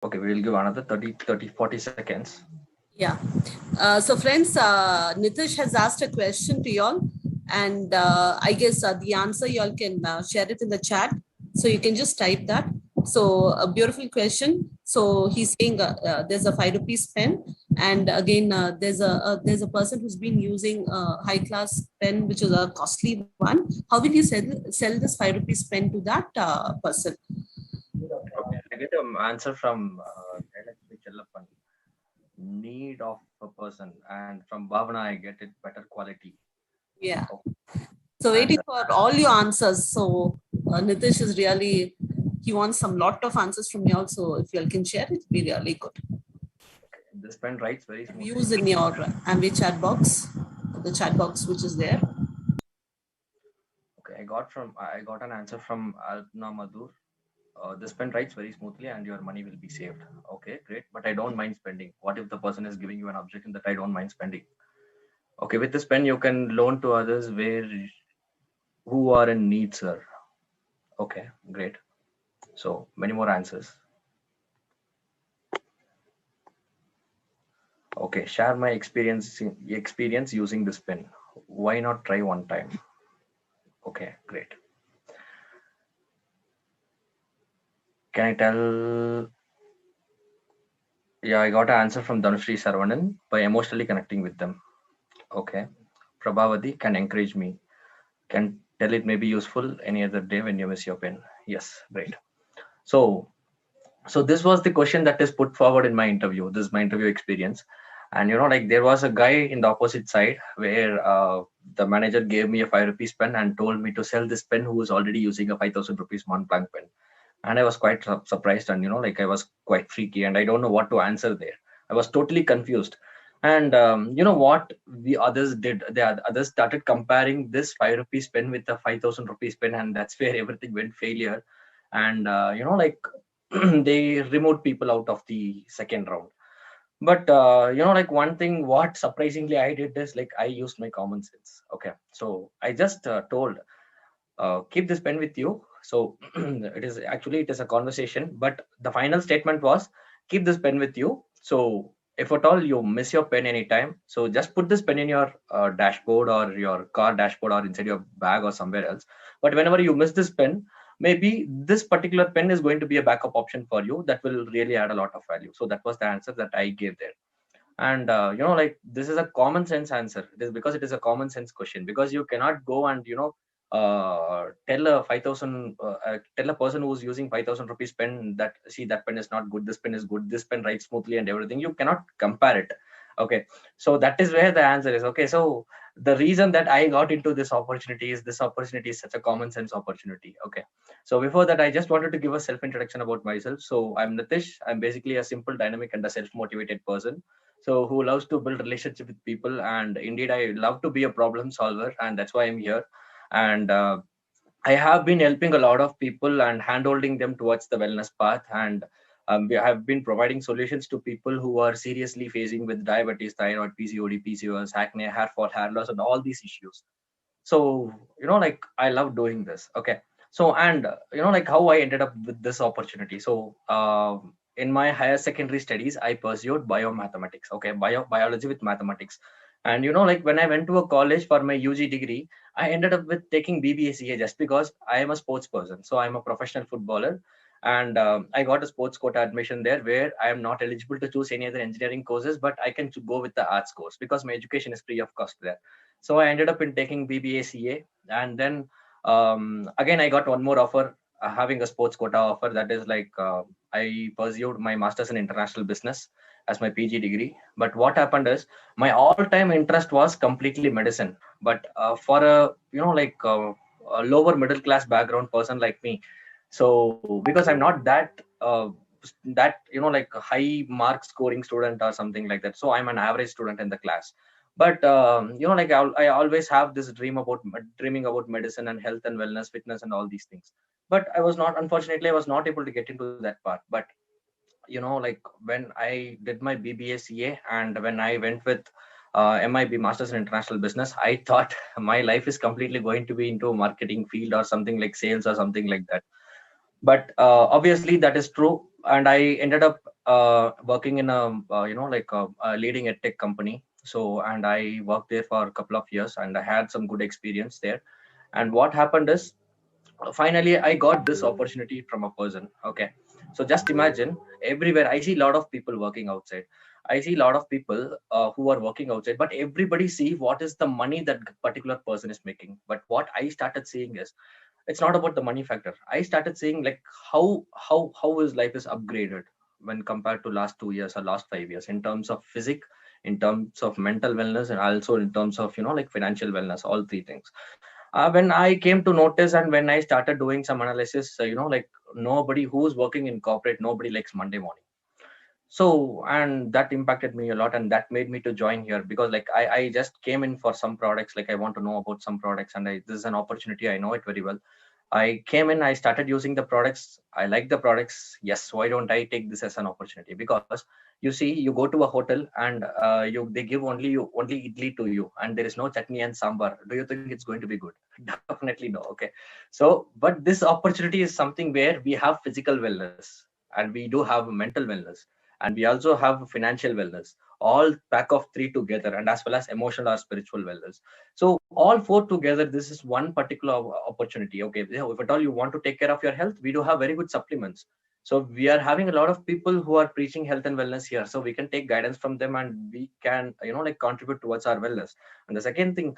Okay, we will give another 40 seconds. Yeah. So friends, Nitish has asked a question to y'all, and I guess the answer y'all can share it in the chat. So you can just type that. So a beautiful question. So he's saying there's a 5 rupees pen, and again there's a person who's been using a high class pen, which is a costly one. How will you sell this 5 rupees pen to that person? Okay, I get an answer from Jayalakshmi Chellappan. Need of a person, and from Bhavana I get it better quality. Yeah. Okay, So and waiting for all your answers. So Nitish is really he wants some lot of answers from you all. So if you all can share, it'd be really good. this pen writes very smoothly. Views in your Amway chat box, the chat box which is there. Okay, I got an answer from Alpna Madhur. This pen writes very smoothly and your money will be saved. Okay, great. But I don't mind spending. What if the person is giving you an objection that I don't mind spending? Okay, with this pen you can loan to others where who are in need, sir. Okay, great. So many more answers. Okay, share my experience using this pen. Why not try one time? Okay, great. Can I tell? Yeah, I got an answer from Dhanushri Saravanan by emotionally connecting with them. Okay. Prabhavati can encourage me. Can tell it may be useful any other day when you miss your pen. Yes, great. So, so this was the question that is put forward in my interview. This is my interview experience, and like there was a guy in the opposite side where the manager gave me a 5 rupees pen and told me to sell this pen who was already using a 5,000 rupees Montblanc pen, and I was quite surprised, and like I was quite freaky and I don't know what to answer there. I was totally confused. And you know what the others did, others started comparing this 5 rupees pen with the 5,000 rupees pen, and that's where everything went failure. And like they removed people out of the second round. But like one thing what surprisingly I did is like I used my common sense. Okay, so I just told, keep this pen with you. So it is a conversation, but the final statement was, keep this pen with you. So if at all you miss your pen anytime, so just put this pen in your dashboard or your car dashboard or inside your bag or somewhere else. But whenever you miss this pen, maybe this particular pen is going to be a backup option for you that will really add a lot of value. So that was the answer that I gave there. And like this is a common sense answer. It is because it is a common sense question, because you cannot go and tell a 5,000 tell a person who's using 5,000 rupees pen that, see, that pen is not good, this pen is good, this pen writes smoothly and everything. You cannot compare it. Okay, so that is where the answer is. Okay, so the reason that I got into this opportunity is this opportunity is such a common sense opportunity. Okay, so before that I just wanted to give a self introduction about myself. So I'm Nitish. I'm basically a simple, dynamic and a self motivated person, so who loves to build relationship with people, and indeed I love to be a problem solver, and that's why I'm here. And I have been helping a lot of people and handholding them towards the wellness path. And we have been providing solutions to people who are seriously facing with diabetes, thyroid, PCOD, PCOS, acne, hair fall, hair loss, and all these issues. So like I love doing this. Okay, so and like how I ended up with this opportunity. So in my higher secondary studies I pursued biomathematics. Okay, biology with mathematics. And like when I went to a college for my UG degree, I ended up with taking BBACA just because I am a sports person. So I'm a professional footballer, and I got a sports quota admission there where I am not eligible to choose any other engineering courses, but I can go with the arts course because my education is free of cost there. So I ended up in taking BBACA, and then again I got one more offer, having a sports quota offer. That is like I pursued my masters in international business as my PG degree. But what happened is my all-time interest was completely medicine. But for a like a lower middle class background person like me, so because I'm not that like a high mark scoring student or something like that, so I'm an average student in the class. But like I always have this dreaming about medicine and health and wellness, fitness and all these things. But I was not able to get into that part. But like when I did my BBACA and when I went with MIB, Masters in International Business, I thought my life is completely going to be into a marketing field or something like sales or something like that. But obviously that is true. and I ended up working in a a leading edtech company. So, and I worked there for a couple of years, and I had some good experience there. And what happened is, finally I got this opportunity from a person. Okay, so just imagine, everywhere I see a lot of people working outside. I see a lot of people who are working outside, but everybody see what is the money that particular person is making. But what I started seeing is, it's not about the money factor. I started seeing like how his life is upgraded when compared to last 2 years or last 5 years, in terms of physic, in terms of mental wellness, and also in terms of like financial wellness, all three things. When I came to notice, and when I started doing some analysis, like, nobody who's working in corporate, nobody likes Monday morning. So, and that impacted me a lot, and that made me to join here, because like I just came in for some products, like I want to know about some products, and this is an opportunity, I know it very well. I came in, I started using the products. I like the products. Yes, why don't I take this as an opportunity? Because you see, you go to a hotel, and they give only idli to you, and there is no chutney and sambar. Do you think it's going to be good? Definitely no. Okay. So, but this opportunity is something where we have physical wellness, and we do have mental wellness, and we also have financial wellness, all pack of three together, and as well as emotional or spiritual wellness. So all four together, this is one particular opportunity. Okay, if at all you want to take care of your health, we do have very good supplements. So we are having a lot of people who are preaching health and wellness here, so we can take guidance from them, and we can like contribute towards our wellness. And the second thing,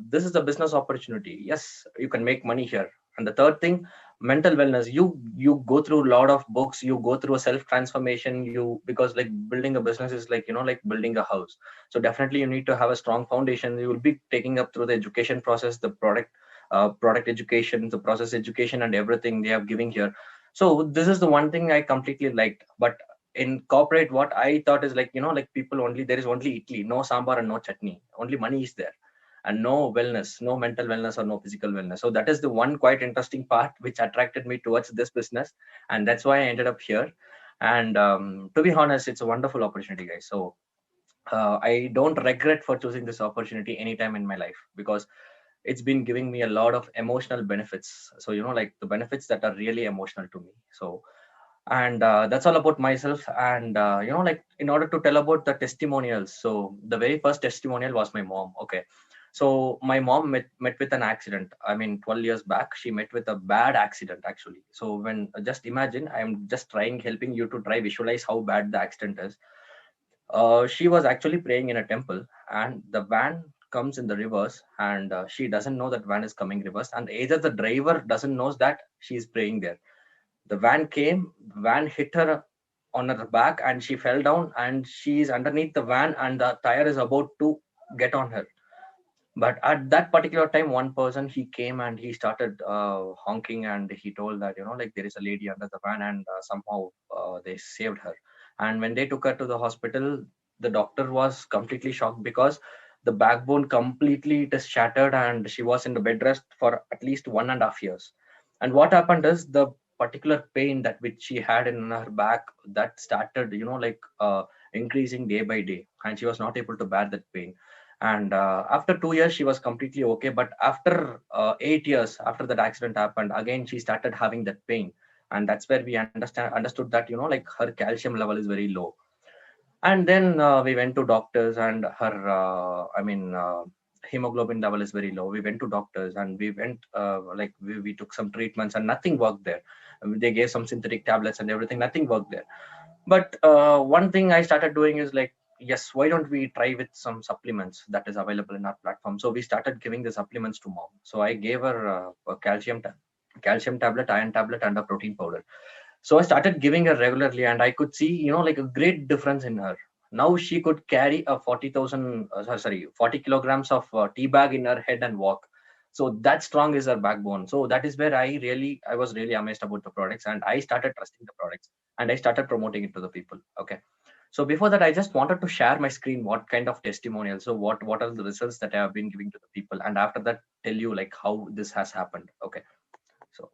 this is a business opportunity. Yes, you can make money here. And the third thing, mental wellness. You go through a lot of books, you go through a self transformation, because like building a business is like like building a house. So definitely you need to have a strong foundation. You will be taking up through the education process, the product education, the process education, and everything they are giving here. So this is the one thing I completely liked. But in corporate, what I thought is like, like people only, there is only idli, no sambar and no chutney, only money is there, and no wellness, no mental wellness or no physical wellness. So that is the one quite interesting part which attracted me towards this business, and that's why I ended up here. And to be honest, it's a wonderful opportunity, guys. So I don't regret for choosing this opportunity anytime in my life, because it's been giving me a lot of emotional benefits. So like the benefits that are really emotional to me. So, and that's all about myself. And like, in order to tell about the testimonials, so the very first testimonial was my mom. Okay, so my mom met with an accident. I mean, 12 years back, she met with a bad accident actually. So when, just imagine, I'm just trying helping you to try visualize how bad the accident is. She was actually praying in a temple, and the van comes in the reverse, and she doesn't know that van is coming reverse, and either the driver doesn't knows that she is praying there. The van came, van hit her on her back, and she fell down, and she is underneath the van, and the tire is about to get on her. But at that particular time, one person, he came and he started honking, and he told that like there is a lady under the van, and somehow they saved her. And when they took her to the hospital, the doctor was completely shocked, because the backbone completely it is shattered, and she was in the bed rest for at least 1.5 years. And what happened is, the particular pain that which she had in her back, that started increasing day by day, and she was not able to bear that pain. And after 2 years she was completely okay, but after 8 years after that accident happened, again she started having that pain. And that's where we understood that like her calcium level is very low. And then we went to doctors, and her hemoglobin level is very low. We went to doctors, and we went we took some treatments, and nothing worked there. They gave some synthetic tablets and everything, nothing worked there. But one thing I started doing is like, yes, why don't we try with some supplements that is available in our platform? So we started giving the supplements to mom. So I gave her a calcium tablet, iron tablet, and a protein powder. So I started giving her regularly, and I could see like a great difference in her. Now she could carry a 40 kilograms of tea bag in her head and walk. So that strong is her backbone. So that is where I was really amazed about the products, and I started trusting the products, and I started promoting it to the people. Okay. So before that, I just wanted to share my screen, what kind of testimonial. So what are the results that I have been giving to the people, and after that, tell you like how this has happened. Okay. So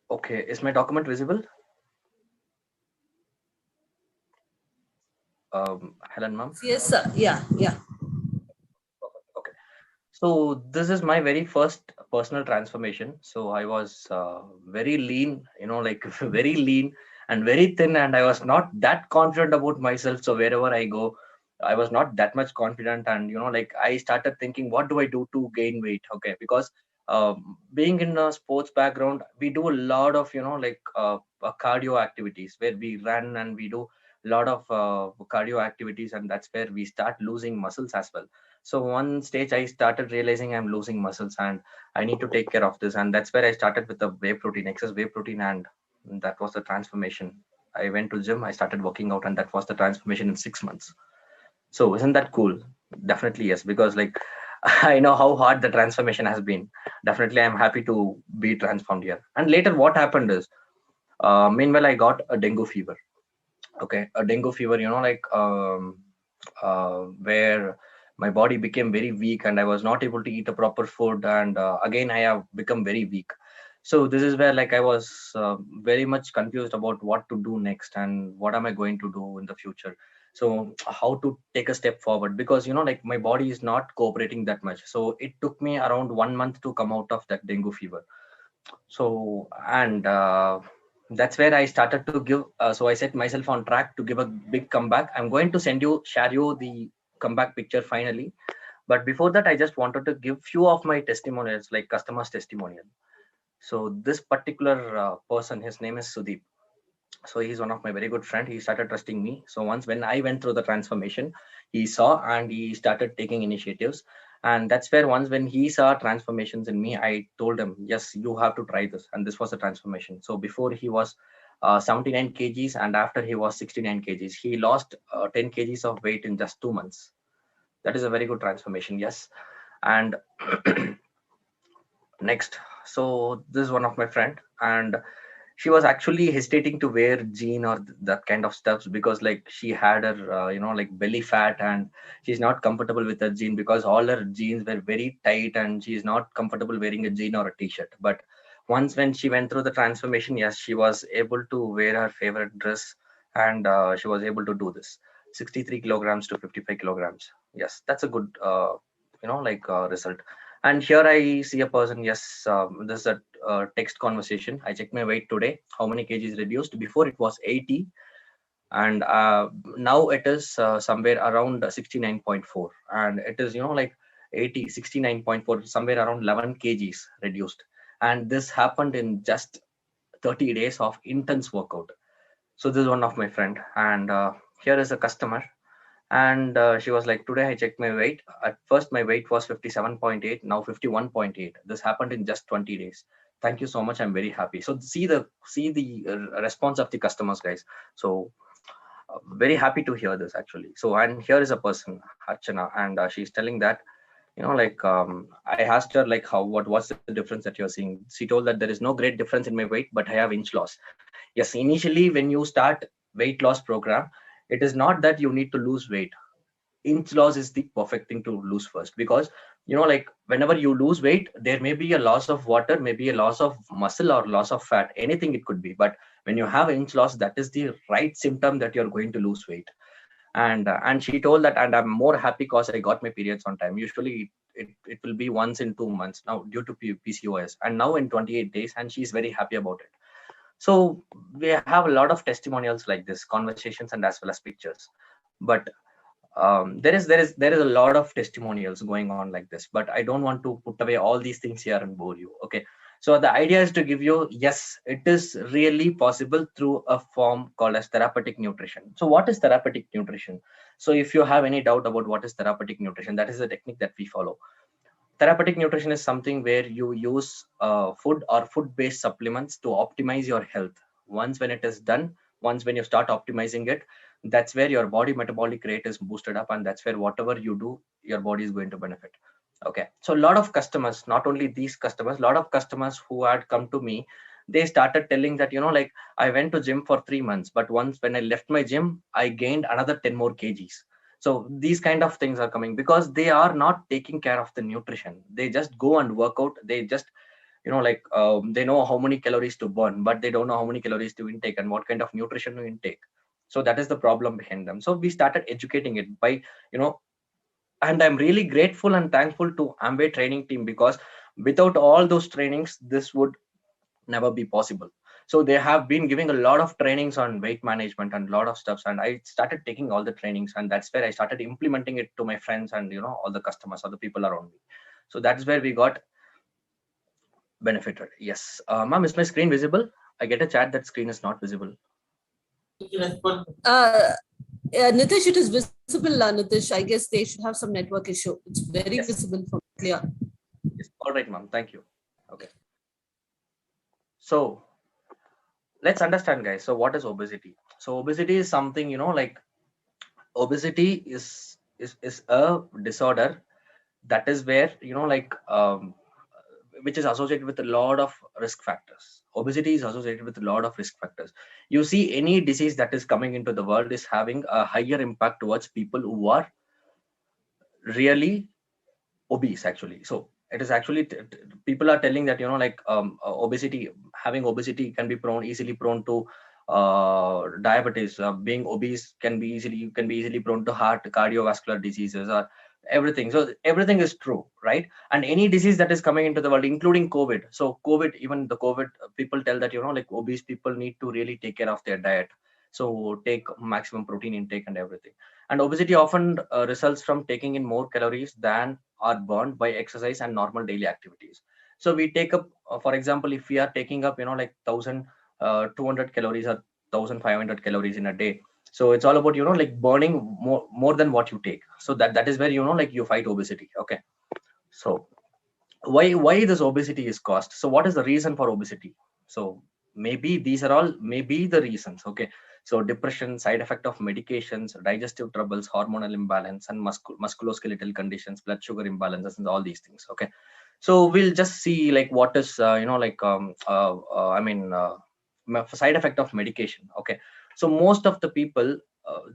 okay, is my document visible? Helen, ma'am. Yes, sir. Yeah, yeah. So this is my very first personal transformation. So I was very lean, like very lean and very thin, and I was not that confident about myself. So wherever I go, I was not that much confident, and like I started thinking, what do I do to gain weight? Okay, because being in a sports background, we do a lot of cardio activities where we run and we do a lot of cardio activities, and that's where we start losing muscles as well. So one stage I started realizing I'm losing muscles and I need to take care of this. And that's where I started with the whey protein, excess whey protein. And that was the transformation. I went to gym, I started working out, and that was the transformation in 6 months. So isn't that cool? Definitely yes, because like I know how hard the transformation has been. Definitely I'm happy to be transformed here. And later what happened is, meanwhile I got a dengue fever. Okay, a dengue fever, where my body became very weak and I was not able to eat a proper food, and again I have become very weak. So this is where like I was very much confused about what to do next and what am I going to do in the future. So how to take a step forward, because like my body is not cooperating that much. So it took me around 1 month to come out of that dengue fever. So and that's where I started to give, so I set myself on track to give a big comeback. I'm going to share you the comeback picture finally, but before that I just wanted to give few of my testimonials, like customers testimonial. So this particular person, his name is Sudeep. So he's one of my very good friend. He started trusting me. So once when I went through the transformation, he saw and he started taking initiatives. And that's where once when he saw transformations in me, I told him, yes, you have to try this. And this was a transformation. So before he was 79 kgs, and after he was 69 kgs, he lost 10 kgs of weight in just 2 months. That is a very good transformation. Yes. And next, so this is one of my friend, and she was actually hesitating to wear jean or that kind of stuffs, because like she had her like belly fat, and she's not comfortable with her jean because all her jeans were very tight and she's not comfortable wearing a jean or a t-shirt. But once when she went through the transformation, yes, she was able to wear her favorite dress, and she was able to do this 63 kilograms to 55 kilograms. Yes, that's a good result. And here I see a person. Yes, this is a text conversation. I checked my weight today. How many kgs reduced? Before it was 80, and now it is somewhere around 69.4. And it is 69.4, somewhere around 11 kgs reduced. And this happened in just 30 days of intense workout. So this is one of my friend, and here is a customer. And she was like, today I checked my weight. At first my weight was 57.8, now 51.8. This happened in just 20 days. Thank you so much, I'm very happy. So see the response of the customers, guys. So very happy to hear this actually. So and here is a person, Archana, and she's telling that, I asked her like, what's the difference that you're seeing? She told that there is no great difference in my weight, but I have inch loss. Yes, initially when you start weight loss program, it is not that you need to lose weight. Inch loss is the perfect thing to lose first, because like whenever you lose weight, there may be a loss of water, maybe a loss of muscle or loss of fat, anything it could be. But when you have inch loss, that is the right symptom that you're going to lose weight. And she told that, and I'm more happy because I got my periods on time. Usually it will be once in 2 months now due to PCOS, and now in 28 days, and she's very happy about it. So we have a lot of testimonials like this, conversations and as well as pictures. But there is a lot of testimonials going on like this, but I don't want to put away all these things here and bore you. Okay, so the idea is to give you, yes, it is really possible through a form called as therapeutic nutrition. So what is therapeutic nutrition? So if you have any doubt about what is therapeutic nutrition, that is the technique that we follow. Therapeutic nutrition is something where you use food or food based supplements to optimize your health. Once when it is done, once when you start optimizing it, that's where your body metabolic rate is boosted up, and that's where whatever you do, your body is going to benefit. Okay, so a lot of customers, not only these customers, a lot of customers who had come to me, they started telling that, like, I went to gym for 3 months, but once when I left my gym, I gained another 10 more kgs. So these kind of things are coming because they are not taking care of the nutrition. They just go and work out. They just they know how many calories to burn, but they don't know how many calories to intake and what kind of nutrition to intake. So that is the problem behind them. So we started educating it by you know And I'm really grateful and thankful to Amway training team, because without all those trainings, this would never be possible. So they have been giving a lot of trainings on weight management and a lot of stuffs, and I started taking all the trainings, and that's where I started implementing it to my friends and all the customers or the people around me. So that's where we got benefited. Yes. Ma'am, is my screen visible? I get a chat that screen is not visible. Nitish, it is visible, Nitish. I guess they should have some network issue. It's very Yes. visible from clear. Yes. All right, ma'am. Thank you. Okay. So let's understand, guys. So what is obesity? So obesity is something, like obesity is a disorder that is where, which is associated with a lot of risk factors. Obesity is associated with a lot of risk factors. You see, any disease that is coming into the world is having a higher impact towards people who are really obese, actually. So it is actually people are telling that obesity, having obesity can be easily prone to diabetes. Being obese can be easily prone to heart cardiovascular diseases or everything. So everything is true, right? And any disease that is coming into the world, including COVID. So COVID, even the COVID, people tell that obese people need to really take care of their diet, so take maximum protein intake and everything. And obesity often results from taking in more calories than are burned by exercise and normal daily activities. So we take up, for example, if we are taking up, 1,200 calories or 1,500 calories in a day. So it's all about, burning more than what you take. So that is where, you fight obesity. Okay. So why this obesity is caused? So what is the reason for obesity? So maybe these are all maybe the reasons. Okay. So depression, side effect of medications, digestive troubles, hormonal imbalance, and musculoskeletal conditions, blood sugar imbalances, and all these things. Okay. So we'll just see like what is side effect of medication. Okay. So most of the people,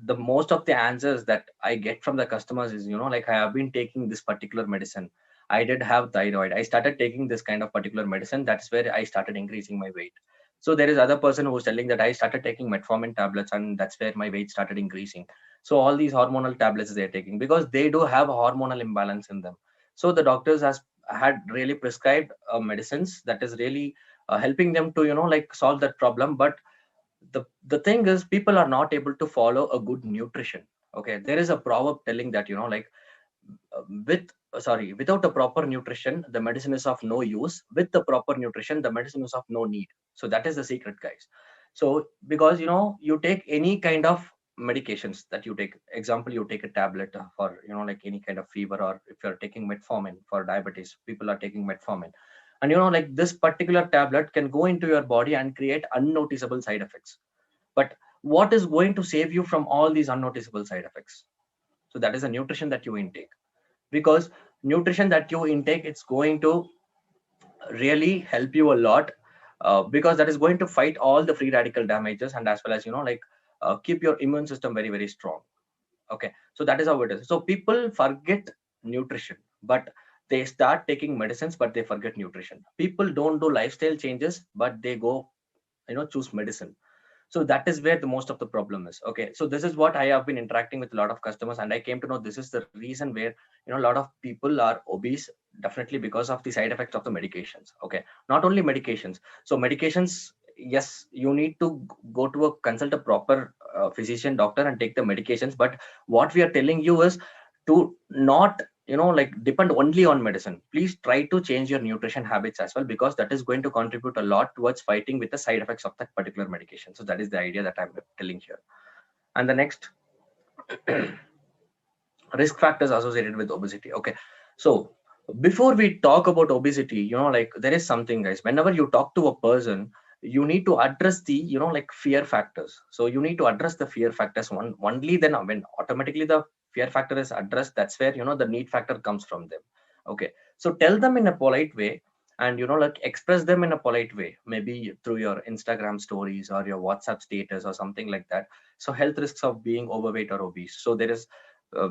the most of the answers that I get from the customers is, I have been taking this particular medicine. I did have thyroid. I started taking this kind of particular medicine. That's where I started increasing my weight. So there is other person who's telling that I started taking metformin tablets, and that's where my weight started increasing. So all these hormonal tablets they're taking, because they do have hormonal imbalance in them. So the doctors had really prescribed medicines that is really helping them to solve that problem. But the thing is, people are not able to follow a good nutrition. Okay, there is a proverb telling that without a proper nutrition, the medicine is of no use. With the proper nutrition, the medicine is of no need. So that is the secret, guys. So because you take any kind of medications that you take, example, you take a tablet for any kind of fever, or if you're taking metformin for diabetes, people are taking metformin. And this particular tablet can go into your body and create unnoticeable side effects. But what is going to save you from all these unnoticeable side effects? So that is a nutrition that you intake. Because nutrition that you intake, it's going to really help you a lot, because that is going to fight all the free radical damages, and as well as keep your immune system very, very strong. Okay, so that is how it is. So people forget nutrition, but they start taking medicines, but they forget nutrition. People don't do lifestyle changes, but they go choose medicine. So that is where the most of the problem is. Okay, so this is what I have been interacting with a lot of customers, and I came to know this is the reason where a lot of people are obese, definitely because of the side effects of the medications. Okay, not only medications. So medications, yes, you need to go to a consult a proper physician, doctor, and take the medications. But what we are telling you is to not depend only on medicine. Please try to change your nutrition habits as well, because that is going to contribute a lot towards fighting with the side effects of that particular medication. So that is the idea that I'm telling here. And the next, risk factors associated with obesity. Okay, so before we talk about obesity, there is something, guys. Whenever you talk to a person, you need to address the fear factors. So you need to address the fear factors only then when automatically the fear factor is addressed, that's where the need factor comes from them. Okay, so tell them in a polite way, and express them in a polite way, maybe through your Instagram stories or your WhatsApp status or something like that. So health risks of being overweight or obese. So there is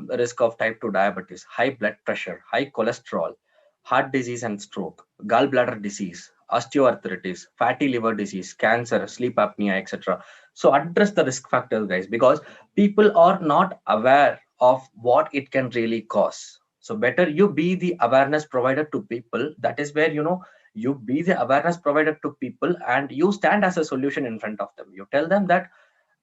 risk of type 2 diabetes, high blood pressure, high cholesterol, heart disease and stroke, gallbladder disease, osteoarthritis, fatty liver disease, cancer, sleep apnea, etc. So address the risk factors, guys, because people are not aware of what it can really cause. So better you be the awareness provider to people. That is where, you be the awareness provider to people and you stand as a solution in front of them. You tell them that,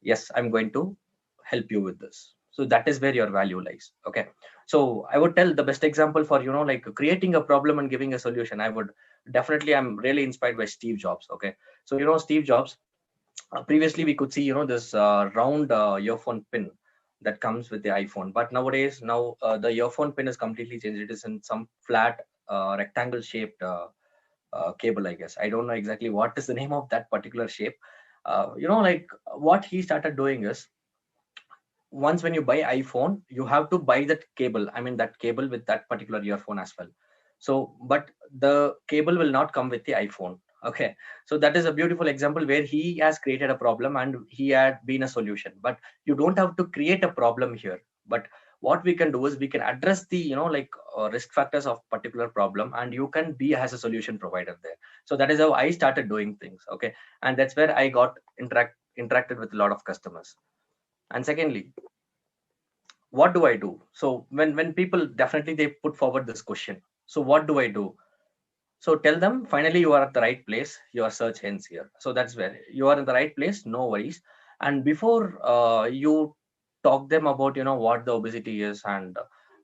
yes, I'm going to help you with this. So that is where your value lies. Okay. So I would tell the best example for, like creating a problem and giving a solution. I'm really inspired by Steve Jobs. Okay. So, Steve Jobs, previously we could see, this round earphone pin that comes with the iPhone. But nowadays, the earphone pin is completely changed. It is in some flat rectangle shaped cable, I guess. I don't know exactly what is the name of that particular shape. Like what he started doing is, once when you buy iPhone, you have to buy that cable. I mean, that cable with that particular earphone as well. So, but the cable will not come with the iPhone. Okay. So that is a beautiful example where he has created a problem and he had been a solution. But you don't have to create a problem here. But what we can do is we can address the, risk factors of particular problem, and you can be as a solution provider there. So that is how I started doing things. Okay. And that's where I got interacted with a lot of customers. And secondly, what do I do? So when people definitely they put forward this question, so what do I do? So tell them, finally you are at the right place, your search ends here. So that's where you are in the right place, no worries. And before you talk them about what the obesity is and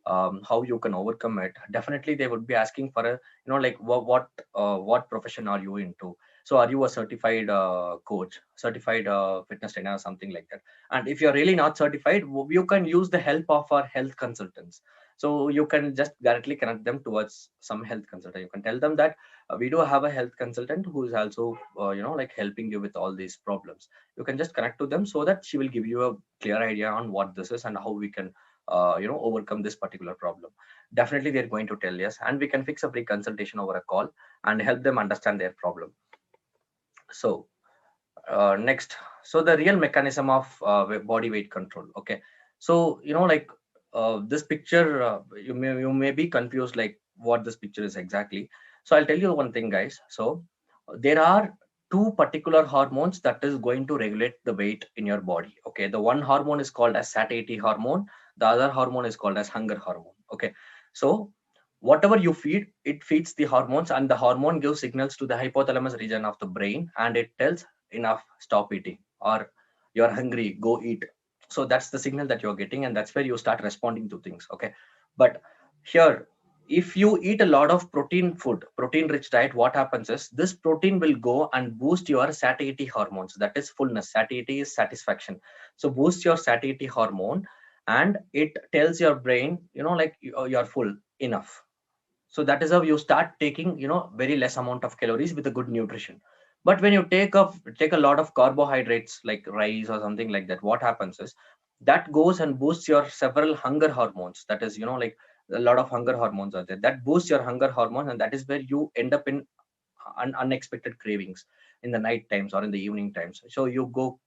how you can overcome it, definitely they would be asking for a like what profession are you into. So are you a certified coach, certified fitness trainer or something like that? And if you're really not certified, you can use the help of our health consultants. So you can just directly connect them towards some health consultant. You can tell them that we do have a health consultant who is also like helping you with all these problems. You can just connect to them so that she will give you a clear idea on what this is and how we can overcome this particular problem. Definitely they're going to tell yes, and we can fix a free consultation over a call and help them understand their problem. So next, so the real mechanism of body weight control. Okay. So like this picture, you may be confused like what this picture is exactly. So I'll tell you one thing, guys. So there are two particular hormones that is going to regulate the weight in your body. Okay. The one hormone is called as satiety hormone. The other hormone is called as hunger hormone. Okay. So whatever you feed, it feeds the hormones, and the hormone gives signals to the hypothalamus region of the brain, and it tells enough, stop eating, or you're hungry, go eat. So that's the signal that you're getting, and that's where you start responding to things. Okay. But here, if you eat a lot of protein rich diet, what happens is this protein will go and boost your satiety hormones. That is fullness. Satiety is satisfaction. So boost your satiety hormone, and it tells your brain like you're full enough. So that is how you start taking very less amount of calories with a good nutrition. But when you take a lot of carbohydrates like rice or something like that, what happens is that goes and boosts your several hunger hormones. That is like a lot of hunger hormones are there that boosts your hunger hormones, and that is where you end up in unexpected cravings in the night times or in the evening times. So you go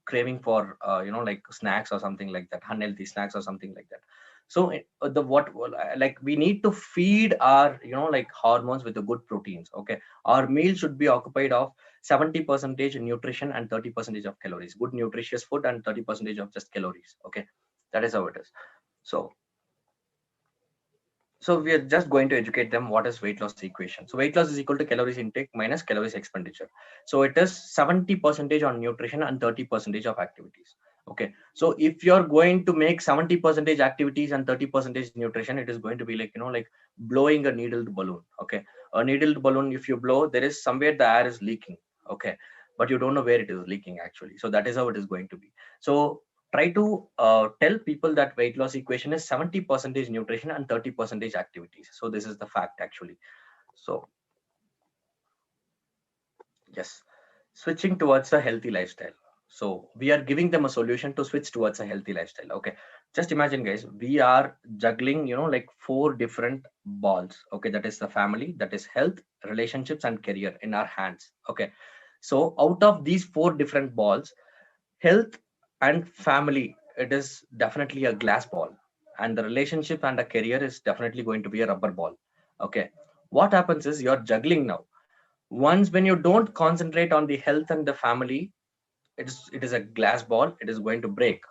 craving for like snacks or something like that, unhealthy snacks or something like that. So the what like we need to feed our like hormones with the good proteins. Okay. Our meal should be occupied of 70% nutrition and 30% of calories, good nutritious food, and 30% of just calories. Okay. That is how it is. So we are just going to educate them what is weight loss equation. So weight loss is equal to calories intake minus calories expenditure. So it is 70% on nutrition and 30% of activities. Okay. So if you're going to make 70% activities and 30% nutrition, it is going to be like like blowing a needled balloon. Okay. A needled balloon, if you blow, there is somewhere the air is leaking. Okay. But you don't know where it is leaking actually. So that is how it is going to be. So try to tell people that weight loss equation is 70% nutrition and 30% activities. So this is the fact actually. So yes, switching towards a healthy lifestyle. So we are giving them a solution to switch towards a healthy lifestyle. Okay. Just imagine, guys, we are juggling like 4 different balls. Okay. That is the family, that is health, relationships, and career in our hands. Okay. So out of these 4 different balls, health and family, it is definitely a glass ball, and the relationship and a career is definitely going to be a rubber ball. Okay. What happens is you're juggling now. Once when you don't concentrate on the health and the family, it is a glass ball, it is going to break.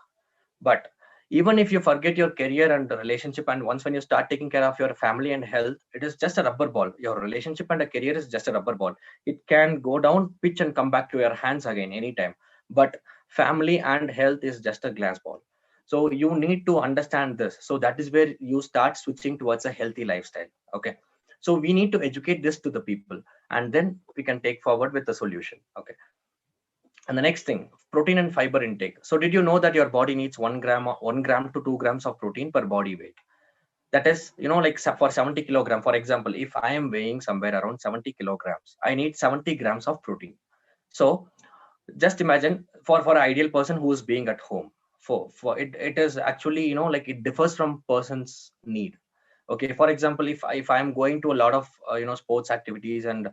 But Even if you forget your career and the relationship, and once when you start taking care of your family and health, it is just a rubber ball. Your relationship and a career is just a rubber ball. It can go down, pitch, and come back to your hands again anytime. But family and health is just a glass ball. So you need to understand this. So that is where you start switching towards a healthy lifestyle. Okay. So we need to educate this to the people, and then we can take forward with the solution. Okay. And the next thing, protein and fiber intake. So did you know that your body needs 1 gram to 2 grams of protein per body weight? That is, like for 70 kilogram, for example, if I am weighing somewhere around 70 kilograms, I need 70 grams of protein. So just imagine for an ideal person who is being at home, for it is actually, like it differs from person's need. Okay, for example, if I'm going to a lot of sports activities and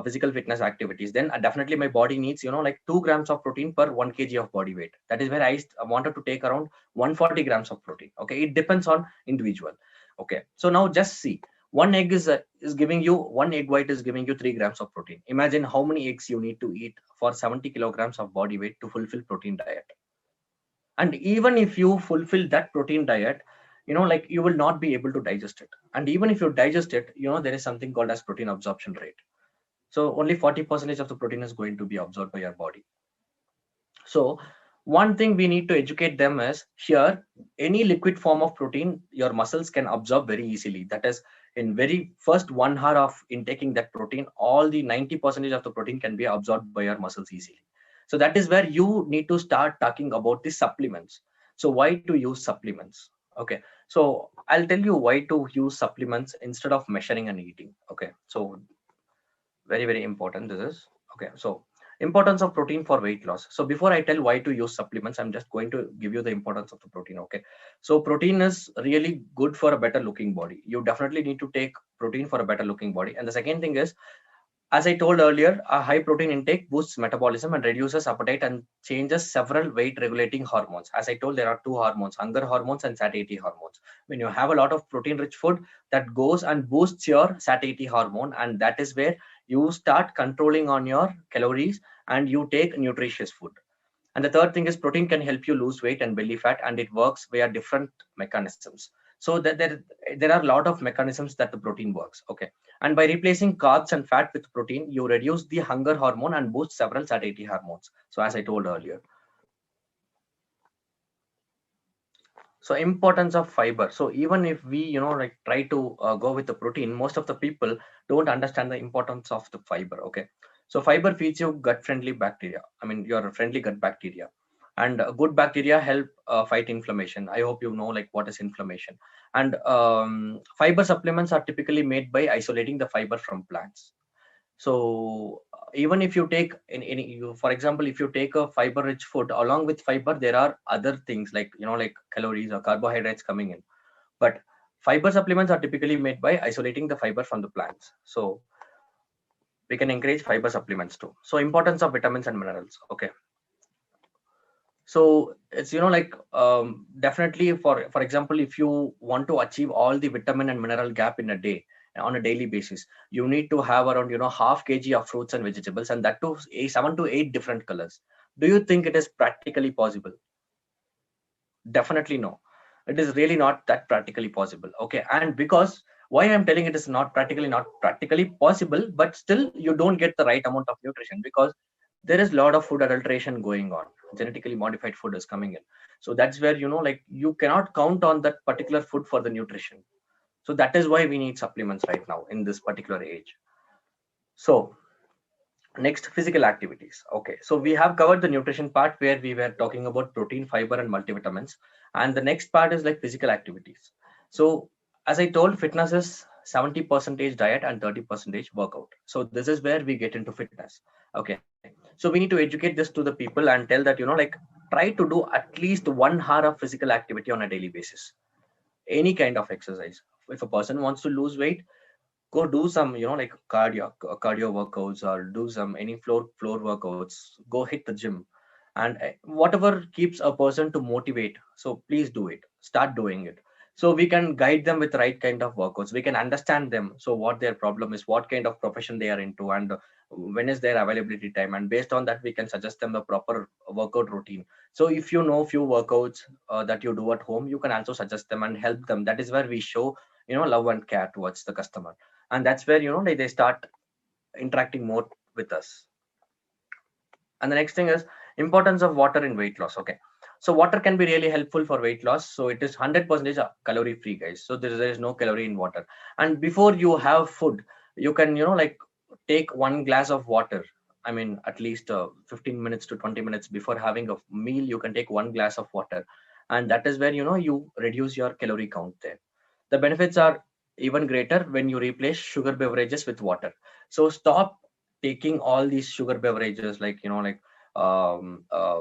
physical fitness activities, then definitely my body needs like 2 grams of protein per 1 kg of body weight. That is where I wanted to take around 140 grams of protein. Okay, it depends on individual. Okay, so now just see, one egg is giving you, one egg white is giving you 3 grams of protein. Imagine how many eggs you need to eat for 70 kilograms of body weight to fulfill protein diet. And even if you fulfill that protein diet, like you will not be able to digest it. And even if you digest it, there is something called as protein absorption rate. So only 40% of the protein is going to be absorbed by your body. So one thing we need to educate them is, here, any liquid form of protein your muscles can absorb very easily. That is, in very first 1 hour of intaking that protein, all the 90% of the protein can be absorbed by your muscles easily. So that is where you need to start talking about the supplements. So why to use supplements? Okay, so I'll tell you why to use supplements instead of measuring and eating. Okay, so very, very important this is. Okay, so importance of protein for weight loss. So before I tell why to use supplements, I'm just going to give you the importance of the protein. Okay, so protein is really good for a better looking body. You definitely need to take protein for a better looking body. And the second thing is, as I told earlier, a high protein intake boosts metabolism and reduces appetite and changes several weight regulating hormones. As I told, there are two hormones, hunger hormones and satiety hormones. When you have a lot of protein rich food, that goes and boosts your satiety hormone, and that is where you start controlling on your calories and you take nutritious food. And the third thing is, protein can help you lose weight and belly fat, and it works via different mechanisms. So that there are a lot of mechanisms that the protein works. Okay, and by replacing carbs and fat with protein, you reduce the hunger hormone and boost several satiety hormones. So as I told earlier. So importance of fiber. So even if we like try to go with the protein, most of the people don't understand the importance of the fiber. Okay, so fiber feeds you gut friendly bacteria, I mean your friendly gut bacteria, and good bacteria help fight inflammation. I hope you know like what is inflammation. And fiber supplements are typically made by isolating the fiber from plants. So even if you take for example, if you take a fiber rich food, along with fiber there are other things like like calories or carbohydrates coming in. But fiber supplements are typically made by isolating the fiber from the plants. So we can encourage fiber supplements too. So importance of vitamins and minerals. Okay, so it's like definitely, for example, if you want to achieve all the vitamin and mineral gap in a day, on a daily basis, you need to have around half kg of fruits and vegetables, and that too 7 to 8 different colors. Do you think it is practically possible? Definitely no. It is really not that practically possible. Okay, and because why I'm telling it is not practically possible, but still you don't get the right amount of nutrition, because there is a lot of food adulteration going on. Genetically modified food is coming in. So that's where like you cannot count on that particular food for the nutrition. So that is why we need supplements right now in this particular age. So next, physical activities. Okay, so we have covered the nutrition part where we were talking about protein, fiber and multivitamins, and the next part is like physical activities. So as I told, fitness is 70% diet and 30% workout. So this is where we get into fitness. Okay, so we need to educate this to the people and tell that like try to do at least 1 hour of physical activity on a daily basis, any kind of exercise. If a person wants to lose weight, go do some like cardio workouts, or do some any floor workouts, go hit the gym, and whatever keeps a person to motivate, so please do it, start doing it. So we can guide them with the right kind of workouts. We can understand them. So what their problem is, what kind of profession they are into, and when is their availability time. And based on that, we can suggest them a proper workout routine. So if you know few workouts that you do at home, you can also suggest them and help them. That is where we show, love and care towards the customer. And that's where, they start interacting more with us. And the next thing is importance of water in weight loss. Okay, so water can be really helpful for weight loss. So it is 100% calorie free, guys. So there is no calorie in water. And before you have food, you can, like, take 1 glass of water. I mean, at least 15 minutes to 20 minutes before having a meal, you can take 1 glass of water. And that is where, you reduce your calorie count there. The benefits are even greater when you replace sugar beverages with water. So stop taking all these sugar beverages, like, like um, uh,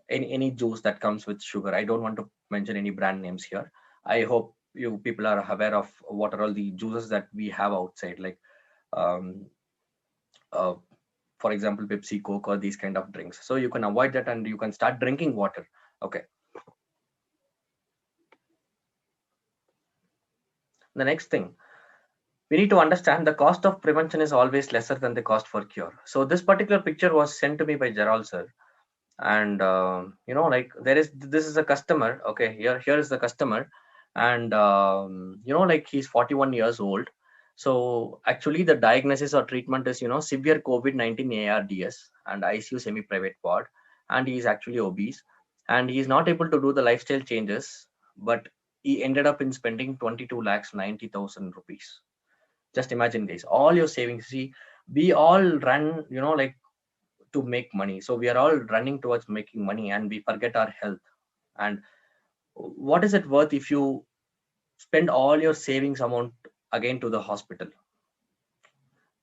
any juice that comes with sugar. I don't want to mention any brand names here. I hope you people are aware of what are all the juices that we have outside, like um, uh, for example, Pepsi, Coke, or these kind of drinks. So you can avoid that and you can start drinking water. Okay. The next thing, we need to understand the cost of prevention is always lesser than the cost for cure. So this particular picture was sent to me by Gerald sir. And like, this is a customer. Okay, here is the customer. And like, he's 41 years old. So actually the diagnosis or treatment is, severe COVID-19 ARDS and ICU semi-private ward. And he is actually obese, and he is not able to do the lifestyle changes, but he ended up in spending 22 lakhs 90,000 rupees. Just imagine, guys, all your savings. See, we all run, like, to make money. So we are all running towards making money, and we forget our health. And what is it worth if you spend all your savings amount again to the hospital?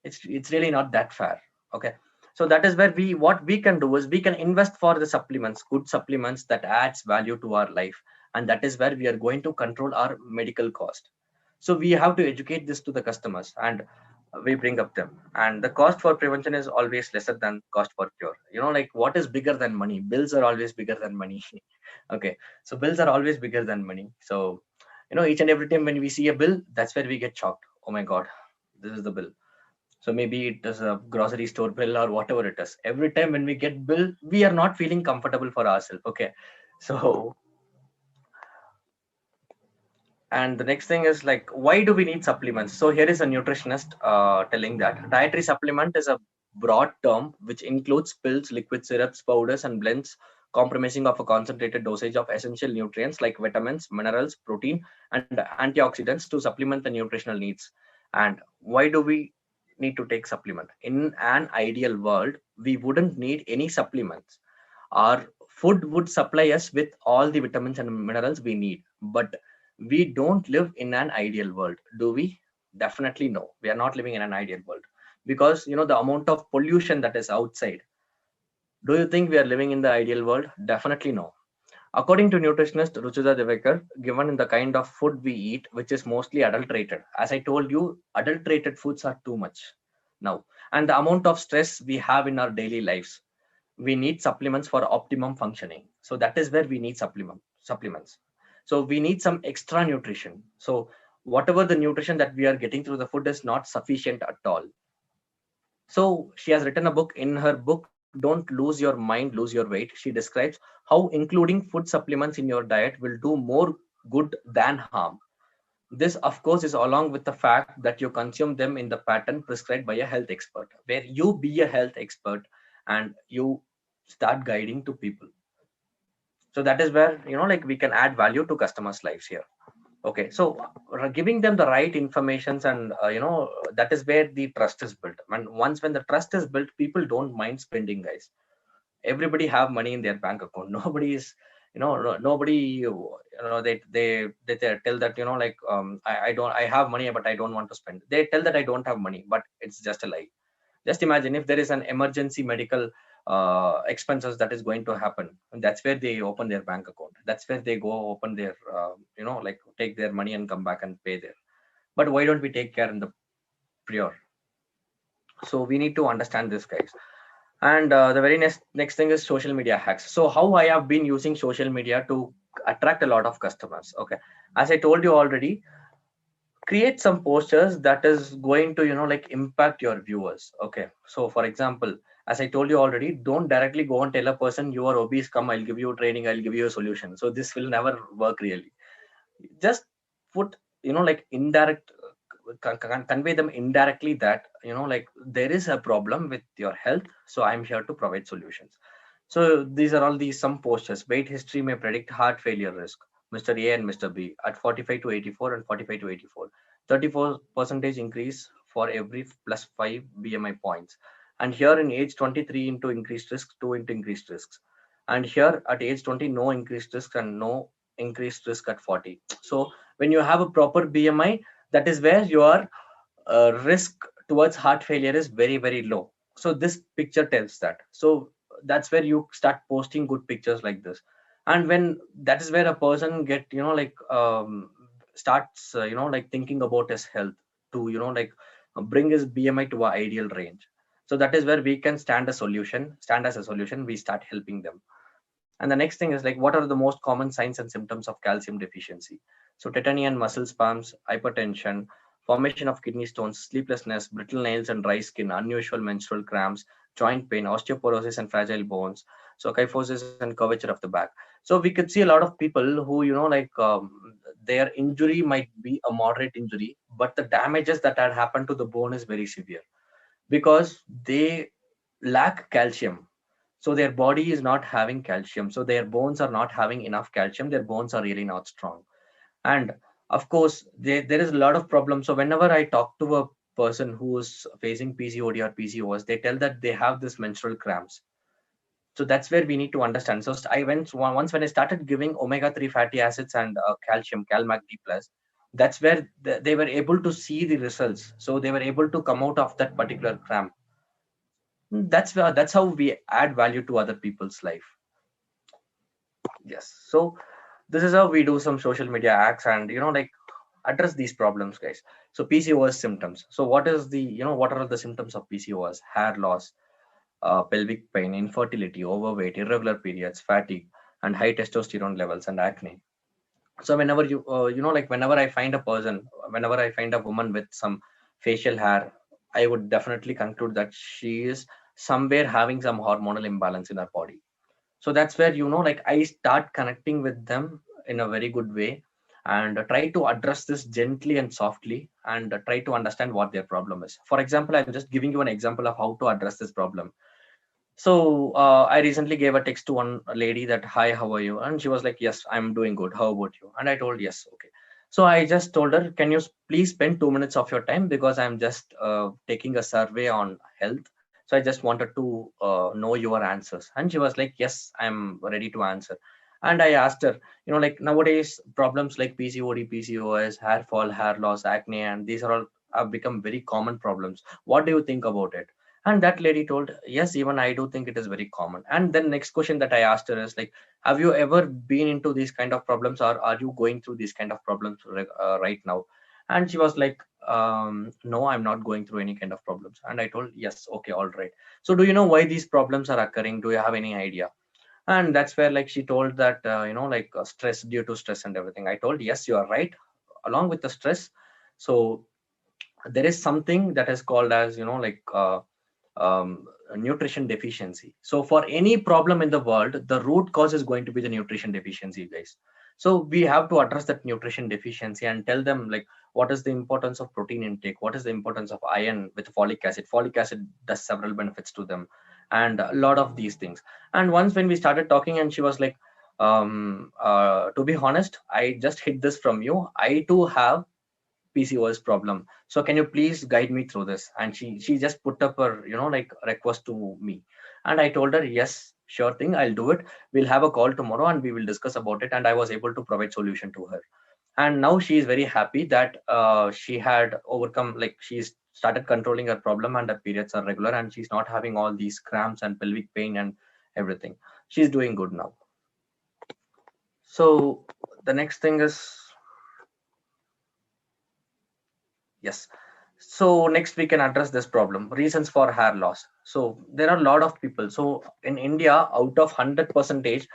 It's really not that fair. Okay. So that is where what we can do is we can invest for the supplements, good supplements that adds value to our life. And that is where we are going to control our medical cost. So we have to educate this to the customers, and we bring up them. And the cost for prevention is always lesser than cost for cure. Like, what is bigger than money? Bills are always bigger than money. Okay. So bills are always bigger than money. So, each and every time when we see a bill, that's where we get shocked. Oh my God, this is the bill. So maybe it is a grocery store bill or whatever it is. Every time when we get bill, we are not feeling comfortable for ourselves. Okay. So, and the next thing is, like, why do we need supplements? So here is a nutritionist telling that dietary supplement is a broad term which includes pills, liquid syrups, powders, and blends compromising of a concentrated dosage of essential nutrients like vitamins, minerals, protein, and antioxidants to supplement the nutritional needs. And why do we need to take supplement? In an ideal world, we wouldn't need any supplements. Our food would supply us with all the vitamins and minerals we need. But we don't live in an ideal world, do we? Definitely no. We are not living in an ideal world, because the amount of pollution that is outside. Do you think we are living in the ideal world? Definitely no. According to nutritionist Ruchita Devekar, given in the kind of food we eat, which is mostly adulterated, as I told you, adulterated foods are too much now, and the amount of stress we have in our daily lives, we need supplements for optimum functioning. So that is where we need supplements. So we need some extra nutrition. So whatever the nutrition that we are getting through the food is not sufficient at all. So she has written a book. In her book, Don't Lose Your Mind, Lose Your Weight, she describes how including food supplements in your diet will do more good than harm. This, of course, is along with the fact that you consume them in the pattern prescribed by a health expert, where you be a health expert and you start guiding to people. So that is where, like, we can add value to customers' lives here. Okay. So giving them the right informations, and, that is where the trust is built. And once when the trust is built, people don't mind spending, guys. Everybody have money in their bank account. Nobody is, nobody, they tell that, like, I have money, but I don't want to spend. They tell that I don't have money, but it's just a lie. Just imagine if there is an emergency medical expenses that is going to happen, and that's where they open their bank account. That's where they go open their, like, take their money and come back and pay there. But why don't we take care in the prior? So we need to understand this, guys. And the very next thing is social media hacks. So how I have been using social media to attract a lot of customers. Okay, as I told you already, create some posters that is going to like impact your viewers. Okay, so for example, as I told you already, don't directly go and tell a person you are obese, come, I'll give you training, I'll give you a solution. So this will never work really. Just put like indirect, convey them indirectly that like there is a problem with your health, so I'm here to provide solutions. So these are all these some postures. Weight history may predict heart failure risk. Mr. A and Mr. B at 45 to 84 and 45 to 84. 34% increase for every plus 5 BMI points. And here in age 23 into increased risk, 2 into increased risks. And here at age 20, no increased risk and no increased risk at 40. So when you have a proper BMI, that is where your risk towards heart failure is very, very low. So this picture tells that. So that's where you start posting good pictures like this. And when that is where a person get like starts like thinking about his health to like bring his BMI to our ideal range. So that is where we can stand as a solution. We start helping them. And the next thing is like, what are the most common signs and symptoms of calcium deficiency? So tetany and muscle spasms, hypertension, formation of kidney stones, sleeplessness, brittle nails and dry skin, unusual menstrual cramps, joint pain, osteoporosis and fragile bones, so kyphosis and curvature of the back. So we could see a lot of people who like their injury might be a moderate injury, but the damages that had happened to the bone is very severe because they lack calcium. So their body is not having calcium, so their bones are not having enough calcium, their bones are really not strong. And of course there is a lot of problems. So whenever I talk to a person who is facing PCOD or PCOS, they tell that they have this menstrual cramps. So that's where we need to understand. So I went once when I started giving omega-3 fatty acids and calcium, CalMag D plus, that's where they were able to see the results. So they were able to come out of that particular cramp. That's how we add value to other people's life. Yes. So this is how we do some social media acts and like address these problems, guys. So PCOS symptoms. So what is the what are the symptoms of PCOS? Hair loss, pelvic pain, infertility, overweight, irregular periods, fatigue, and high testosterone levels and acne. So whenever you like whenever I find a person, whenever I find a woman with some facial hair, I would definitely conclude that she is somewhere having some hormonal imbalance in her body. So that's where like I start connecting with them in a very good way and try to address this gently and softly and try to understand what their problem is. For example, I'm just giving you an example of how to address this problem. So I recently gave a text to one lady that, hi, how are you? And she was like, yes, I'm doing good. How about you? And I told, yes, okay. So I just told her, can you please spend 2 minutes of your time, because I'm just taking a survey on health. So I just wanted to know your answers. And she was like, yes, I'm ready to answer. And I asked her, like nowadays problems like PCOD, PCOS, hair fall, hair loss, acne, and these are all have become very common problems. What do you think about it? And that lady told, yes, even I do think it is very common. And then next question that I asked her is like, have you ever been into these kind of problems, or are you going through these kind of problems right now? And she was like, no, I'm not going through any kind of problems. And I told, yes, okay, all right. So do you know why these problems are occurring? Do you have any idea? And that's where like she told that like stress, due to stress and everything. I told, yes, you are right, along with the stress. So there is something that is called as like nutrition deficiency. So for any problem in the world, the root cause is going to be the nutrition deficiency, guys. So we have to address that nutrition deficiency and tell them like what is the importance of protein intake, what is the importance of iron with folic acid. Folic acid does several benefits to them, and a lot of these things. And once when we started talking, and she was like, to be honest, I just hid this from you, I too have PCOS problem. So can you please guide me through this? And she just put up her like request to me, and I told her, yes, sure thing, I'll do it. We'll have a call tomorrow and we will discuss about it. And I was able to provide solution to her. And now she is very happy that she had overcome, like she's started controlling her problem and her periods are regular and she's not having all these cramps and pelvic pain and everything. She's doing good now. So the next thing is, yes. So next we can address this problem, reasons for hair loss. So there are a lot of people. So in India, out of 100 percentage,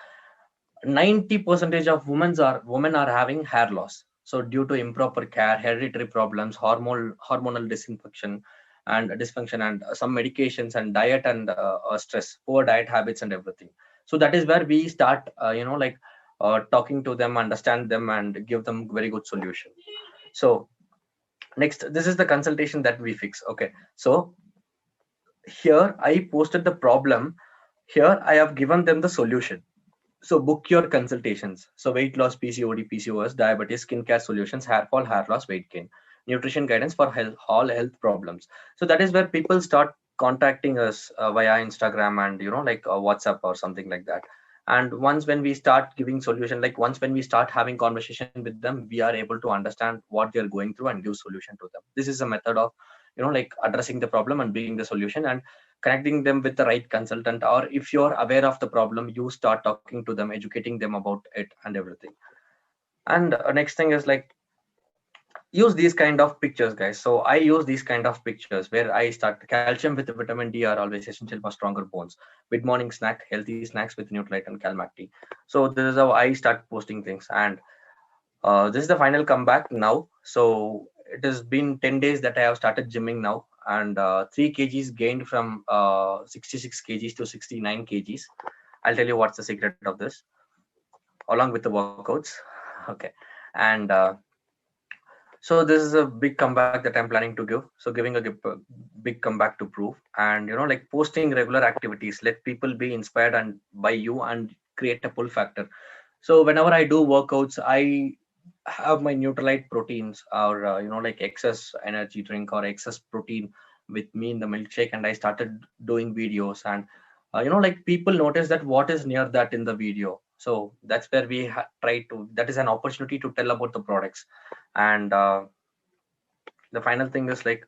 90% of women are having hair loss. So due to improper care, hereditary problems, hormonal disinfection and dysfunction, and some medications and diet and stress, poor diet habits and everything. So that is where we start, talking to them, understand them, and give them very good solution. So next, this is the consultation that we fix. Okay, so here I posted the problem. Here I have given them the solution. So book your consultations. So weight loss, PCOD, PCOS, diabetes, skincare solutions, hair fall, hair loss, weight gain, nutrition guidance for health, all health problems. So that is where people start contacting us via Instagram and WhatsApp or something like that. And once when we start giving solution, like once when we start having conversation with them, we are able to understand what they are going through and give solution to them. This is a method of addressing the problem and being the solution, and connecting them with the right consultant. Or if you're aware of the problem, you start talking to them, educating them about it and everything. And next thing is like, use these kind of pictures, guys. So I use these kind of pictures where I start: calcium with vitamin D are always essential for stronger bones. Mid morning snack, healthy snacks with Nutrilite and Calmac tea. So this is how I start posting things. And this is the final comeback now. So it has been 10 days that I have started gymming now, and 3 kgs gained from 66 kgs to 69 kgs. I'll tell you what's the secret of this, along with the workouts. Okay. And so this is a big comeback that I'm planning to give. So giving a big comeback to prove, and posting regular activities, let people be inspired and by you and create a pull factor. So whenever I do workouts, I have my Nutrilite proteins, or excess energy drink or excess protein with me in the milkshake, and I started doing videos. And people notice that what is near that in the video. So that's where we try to, that is an opportunity to tell about the products. And the final thing is like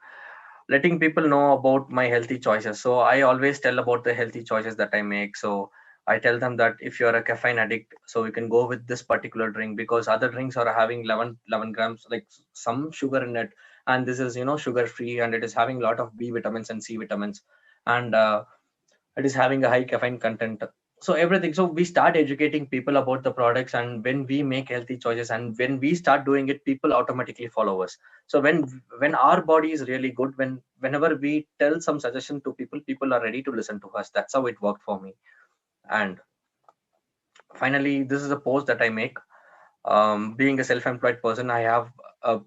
letting people know about my healthy choices. So I always tell about the healthy choices that I make. So I tell them that if you're a caffeine addict, so you can go with this particular drink, because other drinks are having 11 grams, like some sugar in it. And this is, sugar free, and it is having a lot of B vitamins and C vitamins. And it is having a high caffeine content. So everything. So we start educating people about the products, and when we make healthy choices and when we start doing it, people automatically follow us. So when our body is really good, whenever we tell some suggestion to people, people are ready to listen to us. That's how it worked for me. And finally, this is a post that I make. Being a self-employed person, I have a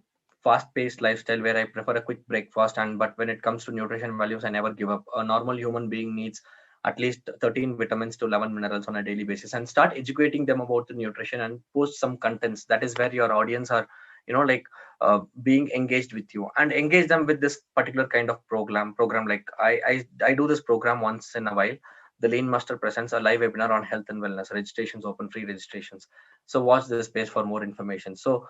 fast-paced lifestyle where I prefer a quick breakfast. And but when it comes to nutrition values, I never give up. A normal human being needs at least 13 vitamins to 11 minerals on a daily basis. And start educating them about the nutrition and post some contents. That is where your audience are, being engaged with you, and engage them with this particular kind of program. Like I do this program once in a while. The Lean Master presents a live webinar on health and wellness. Registrations open, free registrations. So watch this page for more information. So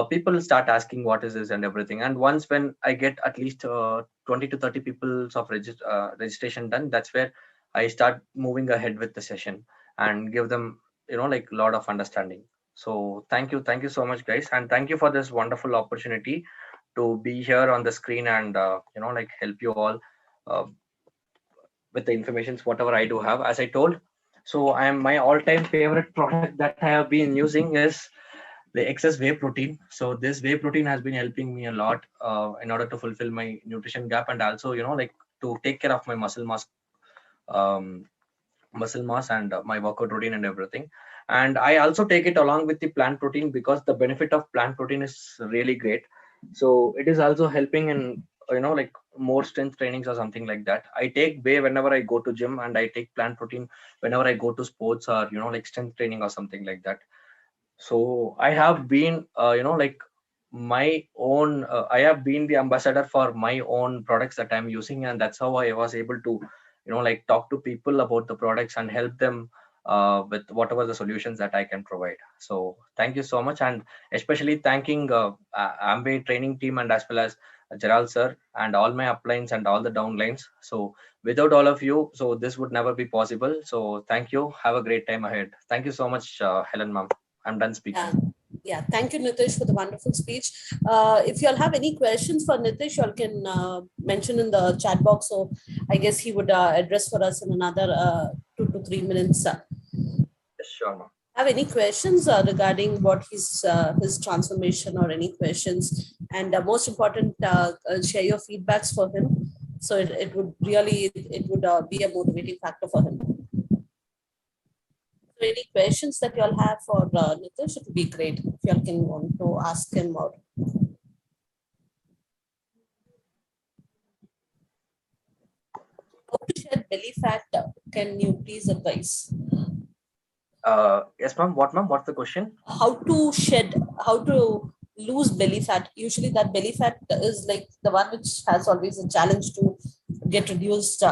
people start asking what is this and everything. And once when I get at least 20 to 30 people of registration done, that's where I start moving ahead with the session and give them, a lot of understanding. So thank you so much, guys, and thank you for this wonderful opportunity to be here on the screen and help you all uh, with the informations whatever I do have. As I told, so I am, my all-time favorite product that I have been using is the excess whey protein. So this whey protein has been helping me a lot in order to fulfill my nutrition gap, and also to take care of my um, muscle mass and my workout routine and everything. And I also take it along with the plant protein, because the benefit of plant protein is really great. So it is also helping in more strength trainings or something like that. I take whey whenever I go to gym, and I take plant protein whenever I go to sports or strength training or something like that. So I have been my own I have been the ambassador for my own products that I'm using, and that's how I was able to talk to people about the products and help them with whatever the solutions that I can provide. So thank you so much, and especially thanking Amway training team, and as well as Gerald sir and all my uplines and all the downlines. So without all of you, so this would never be possible. So thank you. Have a great time ahead. Thank you so much, Helen ma'am. I'm done speaking. Yeah, thank you, Nitish, for the wonderful speech. If you all have any questions for Nitish, you all can mention in the chat box. So I guess he would address for us in another 2 to 3 minutes. Sure, ma'am. have any questions regarding what his transformation, or any questions, and most important, share your feedbacks for him. So it would really, it would be a motivating factor for him. So any questions that you all have for Nitish, it would be great if you all can want to ask him more. How to shed belly fat? Can you please advise? Yes, ma'am. What, ma'am? What's the question? How to lose belly fat? Usually that belly fat is like the one which has always a challenge to get reduced.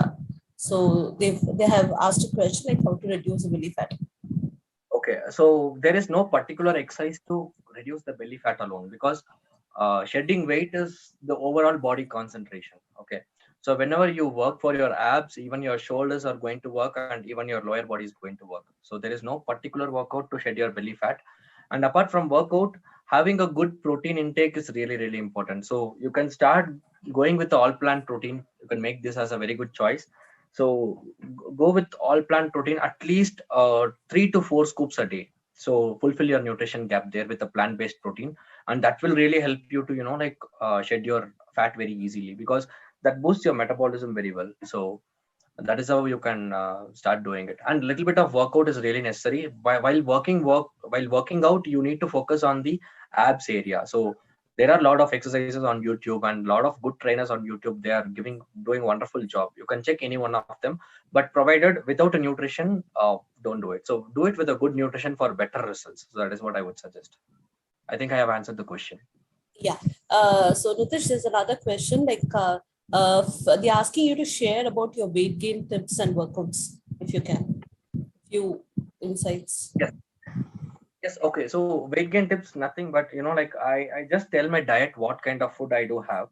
So they have asked a question like how to reduce the belly fat. Okay, so there is no particular exercise to reduce the belly fat alone, because shedding weight is the overall body concentration. Okay, so whenever you work for your abs, even your shoulders are going to work, and even your lower body is going to work. So there is no particular workout to shed your belly fat. And apart from workout, having a good protein intake is really, really important. So you can start going with the all plant protein. You can make this as a very good choice. So go with all plant protein, at least 3 to 4 scoops a day. So fulfill your nutrition gap there with a plant-based protein, and that will really help you to shed your fat very easily, because that boosts your metabolism very well. So that is how you can start doing it. And a little bit of workout is really necessary. While working out, you need to focus on the abs area. So there are a lot of exercises on YouTube and a lot of good trainers on YouTube. They are doing wonderful job. You can check any one of them, but provided without a nutrition, don't do it. So do it with a good nutrition for better results. So that is what I would suggest. I think I have answered the question. Yeah. So Nitish, there's another question, like they're asking you to share about your weight gain tips and workouts, if you can. Few insights. Yes. Yes. Okay. So weight gain tips, nothing but I just tell my diet what kind of food I do have.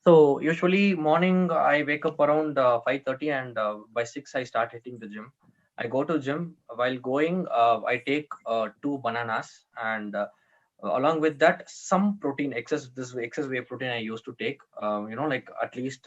So usually morning I wake up around 5:30, and by 6 I start hitting the gym. I go to gym. While going, I take 2 bananas, and along with that some protein, excess whey protein I used to take. At least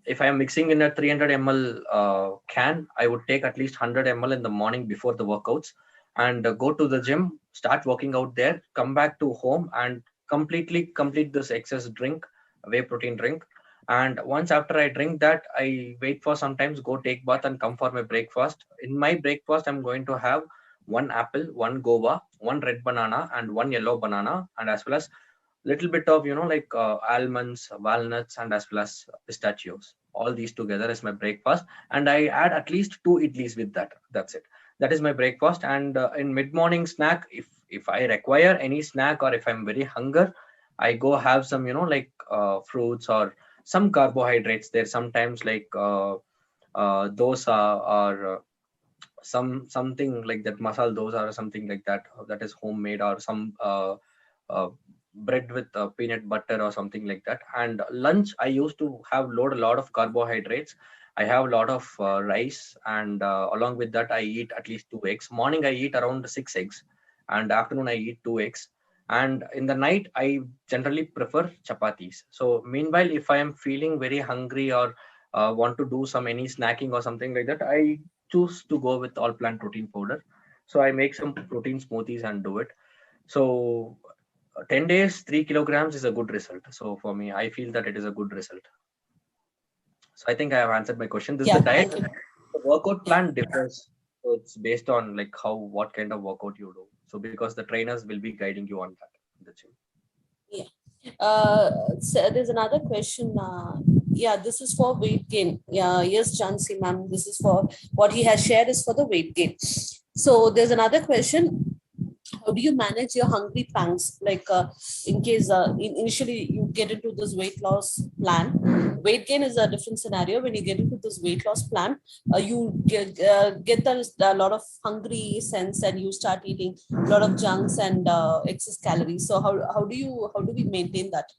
if I am mixing in a 300 ml can, I would take at least 100 ml in the morning before the workouts, and go to the gym, start working out there, come back to home, and completely complete this excess drink, whey protein drink. And once after I drink that, I wait for sometimes, go take bath, and come for my breakfast. In my breakfast, I'm going to have one apple, one guava, one red banana, and one yellow banana, and as well as little bit of almonds, walnuts, and as well as pistachios. All these together is my breakfast, and I add at least 2 idlis with that. That's it. That is my breakfast. And in mid morning snack, if I require any snack, or if I'm very hunger, I go have some fruits or some carbohydrates there. Sometimes dosa, or something like that, masala dosa or something like that, that is homemade, or some uh, bread with peanut butter or something like that. And lunch, I used to have a lot of carbohydrates. I have a lot of rice, and along with that I eat at least 2 eggs. Morning I eat around 6 eggs, and afternoon I eat 2 eggs. And in the night I generally prefer chapatis. So meanwhile, if I am feeling very hungry, or want to do some any snacking or something like that, I choose to go with all plant protein powder. So I make some protein smoothies and do it. So 10 days, 3 kilograms is a good result. So for me, I feel that it is a good result. So I think I have answered my question. This is Yeah, the diet. thank you. The workout plan differs. So it's based on what kind of workout you do. So because the trainers will be guiding you on that in the gym. Yeah. So there's another question. Yeah, this is for weight gain. Yeah, yes, Jansi ma'am. This is for what he has shared is for the weight gain. So there's another question. How do you manage your hungry pangs, like in case initially you get into this weight loss plan? Weight gain is a different scenario. When you get into this weight loss plan, you get a lot of hungry sense, and you start eating a lot of junks and excess calories. So how do we maintain that?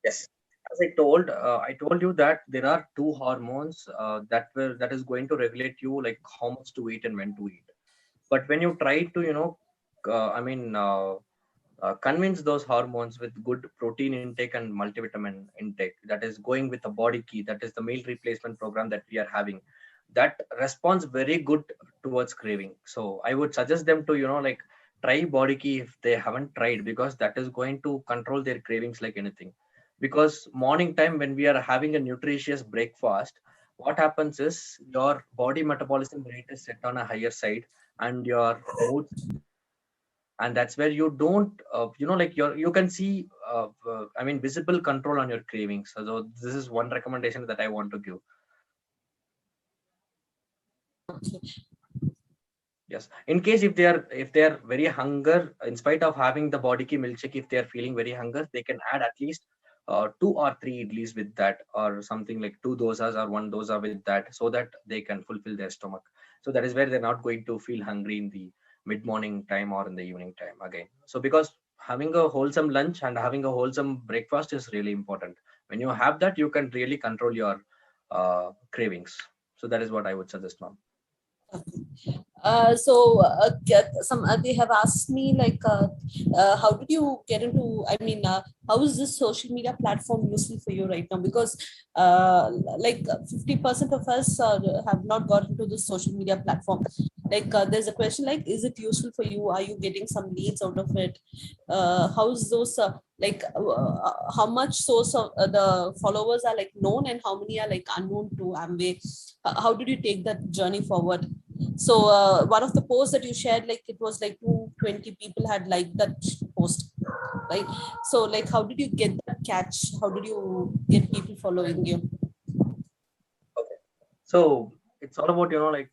Yes. As I told you that there are two hormones that is going to regulate you, like how much to eat and when to eat. But when you try to, convince those hormones with good protein intake and multivitamin intake, that is going with the body key, that is the meal replacement program that we are having, that responds very good towards craving. So I would suggest them to, like, try body key if they haven't tried, because that is going to control their cravings like anything. Because morning time when we are having a nutritious breakfast, what happens is your body metabolism rate is set on a higher side, and your mood, and that's where you don't like you can see I mean visible control on your cravings. So this is one recommendation that I want to give. Yes, in case if they are very hunger, in spite of having the body key milkshake, if they are feeling very hunger, they can add at least 2 or 3 idlis with that, or something like 2 dosas or 1 dosa with that, so that they can fulfill their stomach. So that is where they're not going to feel hungry in the mid morning time or in the evening time again. So because having a wholesome lunch and having a wholesome breakfast is really important. When you have that, you can really control your cravings. So that is what I would suggest, ma'am. They have asked me like, how did you get into? I mean, how is this social media platform useful for you right now? Because like 50% of us have not got into this social media platform. Like, there's a question like, is it useful for you? Are you getting some leads out of it? How's those? How much source of the followers are like known, and how many are like unknown to Amway? How did you take that journey forward? So one of the posts that you shared, like it was like 220 people had liked that post, right? So like, how did you get that catch? How did you get people following you? Okay. So it's all about, like,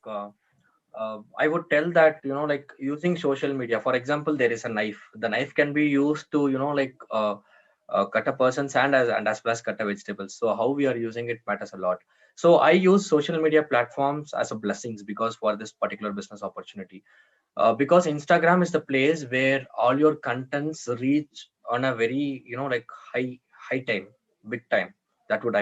I would tell that, like using social media. For example, there is a knife. The knife can be used to, like, cut a person's hand as well as cut a vegetable. So how we are using it matters a lot. So I use social media platforms as a blessings because for this particular business opportunity, because Instagram is the place where all your contents reach on a very, like high time, big time. That's what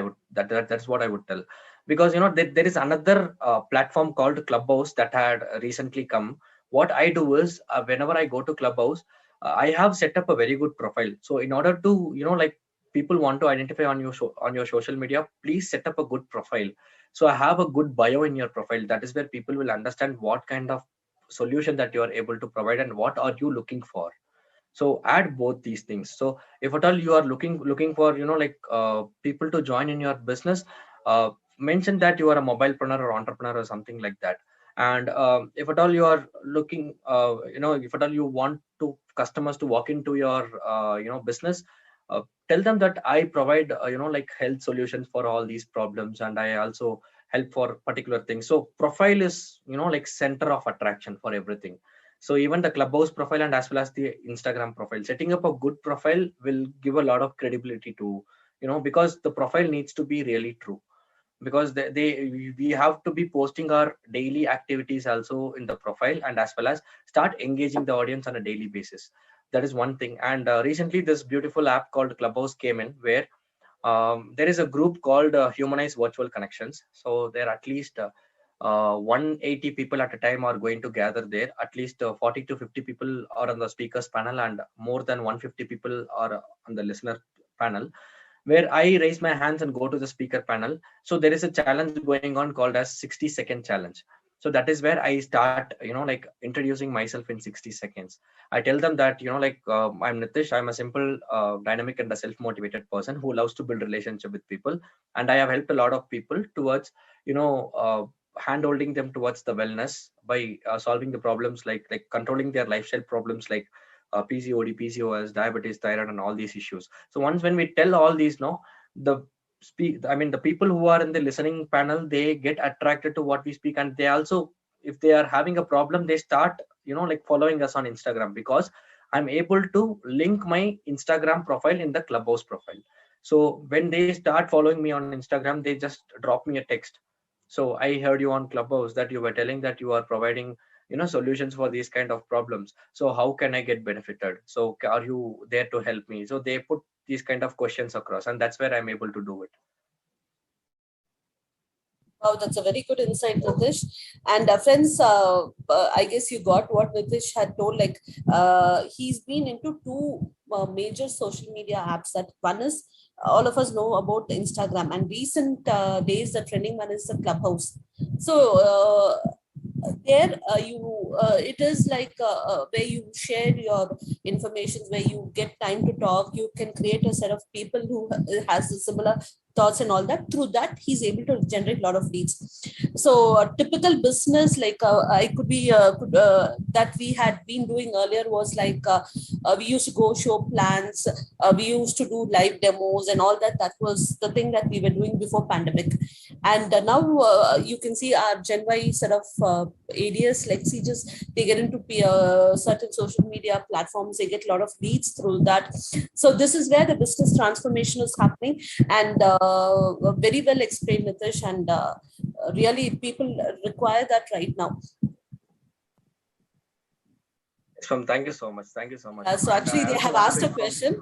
I would tell. Because there is another platform called Clubhouse that had recently come. What I do is, whenever I go to Clubhouse, I have set up a very good profile. So in order to, like, people want to identify on on your social media, please set up a good profile. So I have a good bio in your profile. That is where people will understand what kind of solution that you are able to provide and what are you looking for. So add both these things. So if at all you are looking for, like, people to join in your business, mention that you are a mobilepreneur or entrepreneur or something like that. And if at all you are looking, if at all you want to customers to walk into your business, tell them that I provide like health solutions for all these problems, and I also help for particular things. So profile is, like center of attraction for everything. So even the Clubhouse profile and as well as the Instagram profile, setting up a good profile will give a lot of credibility to, because the profile needs to be really true. Because we have to be posting our daily activities also in the profile, and as well as start engaging the audience on a daily basis. That is one thing. And recently this beautiful app called Clubhouse came in, where there is a group called Humanized Virtual Connections. So there are at least 180 people at a time are going to gather there. At least 40 to 50 people are on the speakers panel, and more than 150 people are on the listener panel, where I raise my hands and go to the speaker panel. So there is a challenge going on called as 60-second challenge. So that is where I start, like introducing myself in 60 seconds. I tell them that, like, I'm Nitish. I'm a simple, dynamic and a self-motivated person who loves to build relationship with people. And I have helped a lot of people towards, hand holding them towards the wellness by solving the problems like controlling their lifestyle problems like PCOD, PCOS, diabetes, thyroid, and all these issues. So once when we tell all these, no, the people who are in the listening panel, they get attracted to what we speak, and they also, if they are having a problem, they start, like following us on Instagram, because I'm able to link my Instagram profile in the Clubhouse profile. So when they start following me on Instagram, they just drop me a text. So I heard you on Clubhouse that you were telling that you are providing, solutions for these kind of problems. So how can I get benefited? So are you there to help me? So they put these kind of questions across, and that's where I'm able to do it. Wow, that's a very good insight, Nitish. And friends, I guess you got what Nitish had told. Like, he's been into two major social media apps. That one is, all of us know about Instagram, and recent days the trending one is the Clubhouse. So there it is like where you share your information, where you get time to talk. You can create a set of people who has the similar thoughts and all that. Through that, he's able to generate a lot of leads. So a typical business like I could be that we had been doing earlier was like we used to go show plans, we used to do live demos and all that. That was the thing that we were doing before pandemic. And now you can see our Gen Y set of ADS, like see, just they get into certain social media platforms, they get a lot of leads through that. So this is where the business transformation is happening, and very well explained, Nitish, and really people require that right now. Shubham, thank you so much. Thank you so much. So And actually I they also have wanted asked to a inform. question.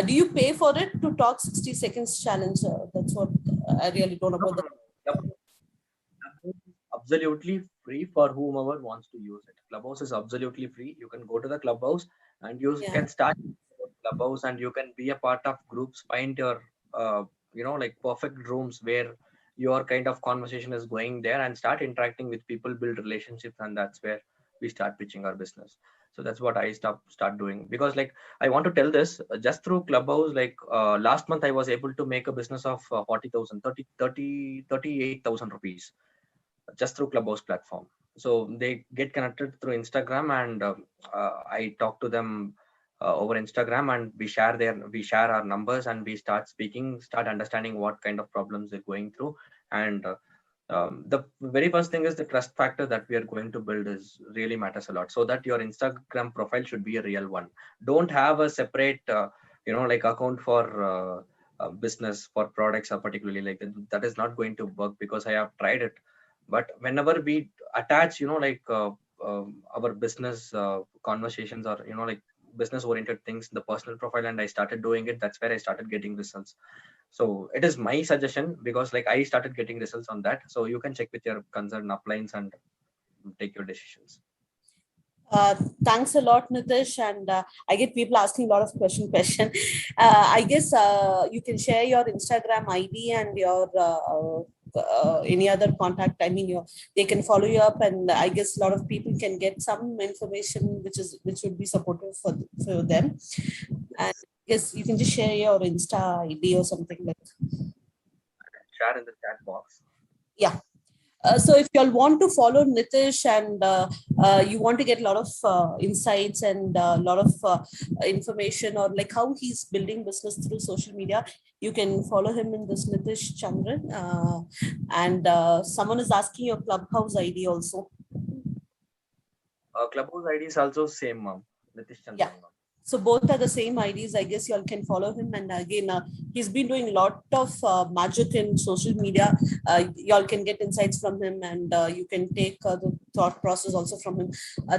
Do you pay for it to talk 60 seconds challenge? That's what I really don't know No, about no, that. no. Clubhouse is absolutely free for whomever wants to use it. Clubhouse is absolutely free. You can go to the Clubhouse and you Yeah. can start Clubhouse, and you can be a part of groups. Find your like perfect rooms where your kind of conversation is going there, and start interacting with people, build relationships, and that's where we start pitching our business. So that's what I start doing, because like I want to tell this just through Clubhouse. Like last month I was able to make a business of 40,000, 38,000 rupees just through Clubhouse platform. So they get connected through Instagram, and I talk to them over Instagram, and we share our numbers, and we start speaking, start understanding what kind of problems they're going through. And the very first thing is the trust factor that we are going to build is really matters a lot. So that your Instagram profile should be a real one. Don't have a separate like account for business, for products, or particularly like that is not going to work, because I have tried it. But whenever we attach our business conversations, or like business oriented things in the personal profile, and I started doing it, that's where I started getting results. So it is my suggestion, because like I started getting results on that. So you can check with your concerned uplines and take your decisions. Uh, Thanks a lot, Nitish. And I get people asking a lot of question. I guess you can share your Instagram ID and your any other contact. I mean, they can follow you up, and I guess a lot of people can get some information which would be supportive for them. And yes, you can just share your Insta ID or something like. Share in the chat box. Yeah. So if you all want to follow Nitish, and you want to get a lot of insights and a lot of information, or like how he's building business through social media, you can follow him in this Nitish Chandran. And someone is asking your Clubhouse ID also. Clubhouse ID is also same, Nitish Yeah. Chandran. So both are the same IDs. I guess you all can follow him. And again, he's been doing a lot of magic in social media. You all can get insights from him, and you can take the thought process also from him.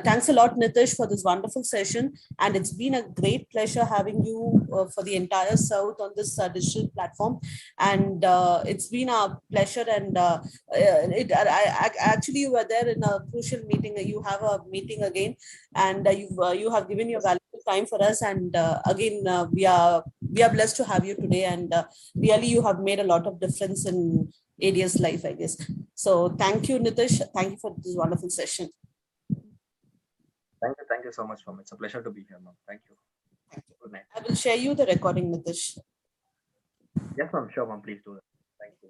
Thanks a lot, Nitish, for this wonderful session. And it's been a great pleasure having you for the entire South on this digital platform. And it's been a pleasure. And actually, you were there in a crucial meeting. You have a meeting again, and you have given your valuable time for us. And again, we are blessed to have you today. And really, you have made a lot of difference in ADS life, I guess. So thank you, Nitish. Thank you for this wonderful session. Thank you so much, ma'am. It's a pleasure to be here, ma'am. Thank you. Good night. I will share you the recording, Nitish. Yes, ma'am. Sure, ma'am. Please do that. Thank you.